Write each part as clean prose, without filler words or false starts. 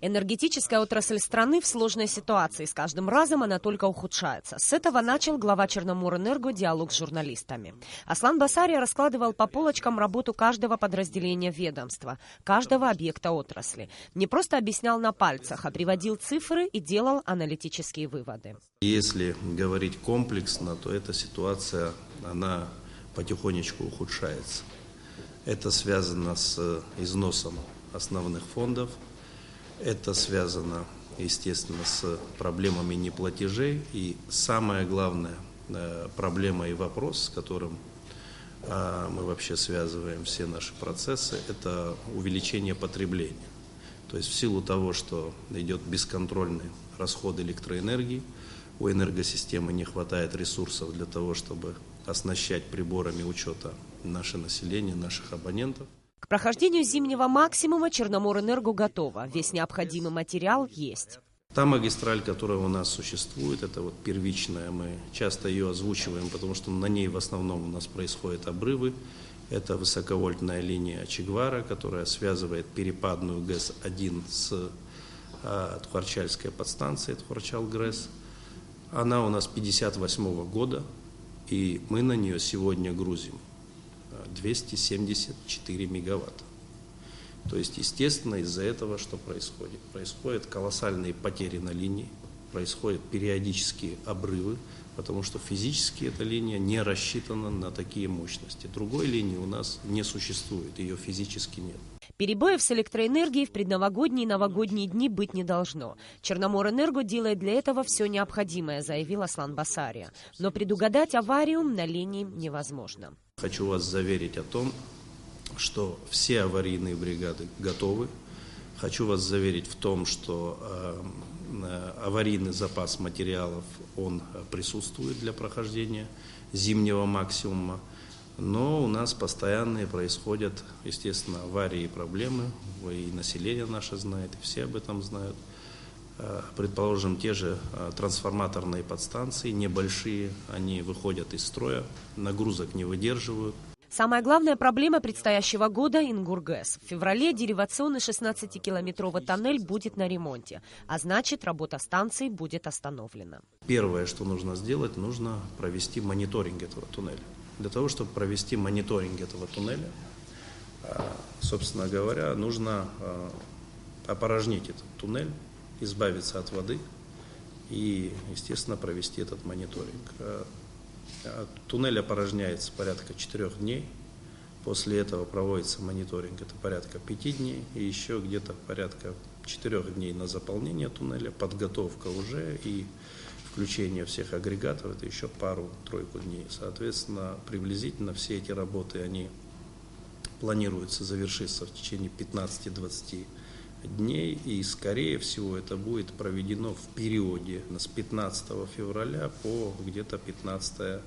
Энергетическая отрасль страны в сложной ситуации. С каждым разом она только ухудшается. С этого начал глава Черноморэнерго диалог с журналистами. Аслан Басария раскладывал по полочкам работу каждого подразделения ведомства, каждого объекта отрасли. Не просто объяснял на пальцах, а приводил цифры и делал аналитические выводы. Если говорить комплексно, то эта ситуация, она потихонечку ухудшается. Это связано с износом основных фондов. Это связано, естественно, с проблемами неплатежей. И самая главная проблема и вопрос, с которым мы вообще связываем все наши процессы, это увеличение потребления. То есть в силу того, что идет бесконтрольный расход электроэнергии, у энергосистемы не хватает ресурсов для того, чтобы оснащать приборами учета наше население, наших абонентов. К прохождению зимнего максимума Черноморэнерго готова. Весь необходимый материал есть. Та магистраль, которая у нас существует, это вот первичная, мы часто ее озвучиваем, потому что на ней в основном у нас происходят обрывы. Это высоковольтная линия Чегвара, которая связывает перепадную ГЭС-1 с Тхварчальской подстанцией Тхварчал-ГРЭС. Она у нас 1958 года, и мы на нее сегодня грузим 274 мегаватта. То есть, естественно, из-за этого что происходит? Происходят колоссальные потери на линии, происходят периодические обрывы, потому что физически эта линия не рассчитана на такие мощности. Другой линии у нас не существует, ее физически нет. Перебоев с электроэнергией в предновогодние и новогодние дни быть не должно. Черноморэнерго делает для этого все необходимое, заявил Аслан Басария. Но предугадать аварию на линии невозможно. Хочу вас заверить о том, что все аварийные бригады готовы. Хочу вас заверить в том, что аварийный запас материалов, он присутствует для прохождения зимнего максимума. Но у нас постоянные происходят, естественно, аварии и проблемы. И население наше знает, и все об этом знают. Предположим, те же трансформаторные подстанции, небольшие, они выходят из строя, нагрузок не выдерживают. Самая главная проблема предстоящего года – Ингургэс. В феврале деривационный 16-километровый тоннель будет на ремонте, а значит, работа станции будет остановлена. Первое, что нужно сделать, нужно провести мониторинг этого туннеля. Для того, чтобы провести мониторинг этого туннеля, собственно говоря, нужно опорожнить этот туннель, избавиться от воды и, естественно, провести этот мониторинг. Туннель опорожняется порядка 4 дней. После этого проводится мониторинг, это порядка 5 дней. И еще где-то порядка 4 дней на заполнение туннеля, подготовка уже и включение всех агрегатов, это еще пару-тройку дней. Соответственно, приблизительно все эти работы, они планируются завершиться в течение 15-20 дней. И, скорее всего, это будет проведено в периоде с 15 февраля по где-то 15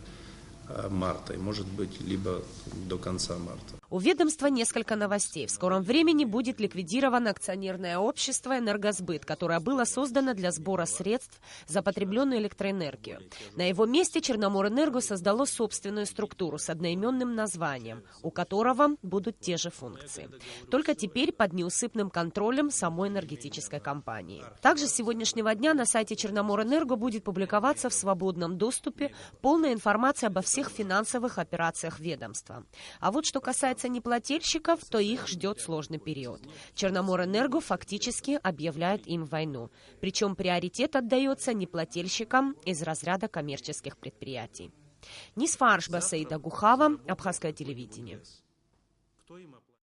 марта. И, может быть, либо до конца марта. У ведомства несколько новостей. В скором времени будет ликвидировано акционерное общество «Энергосбыт», которое было создано для сбора средств за потребленную электроэнергию. На его месте Черноморэнерго создало собственную структуру с одноименным названием, у которого будут те же функции. Только теперь под неусыпным контролем самой энергетической компании. Также с сегодняшнего дня на сайте Черноморэнерго будет публиковаться в свободном доступе полная информация обо всех финансовых операциях ведомства. А вот что касается неплательщиков, то их ждет сложный период. Черноморэнерго фактически объявляет им войну. Причем приоритет отдается неплательщикам из разряда коммерческих предприятий. Нисфарш Басаида Гухава, Абхазское телевидение.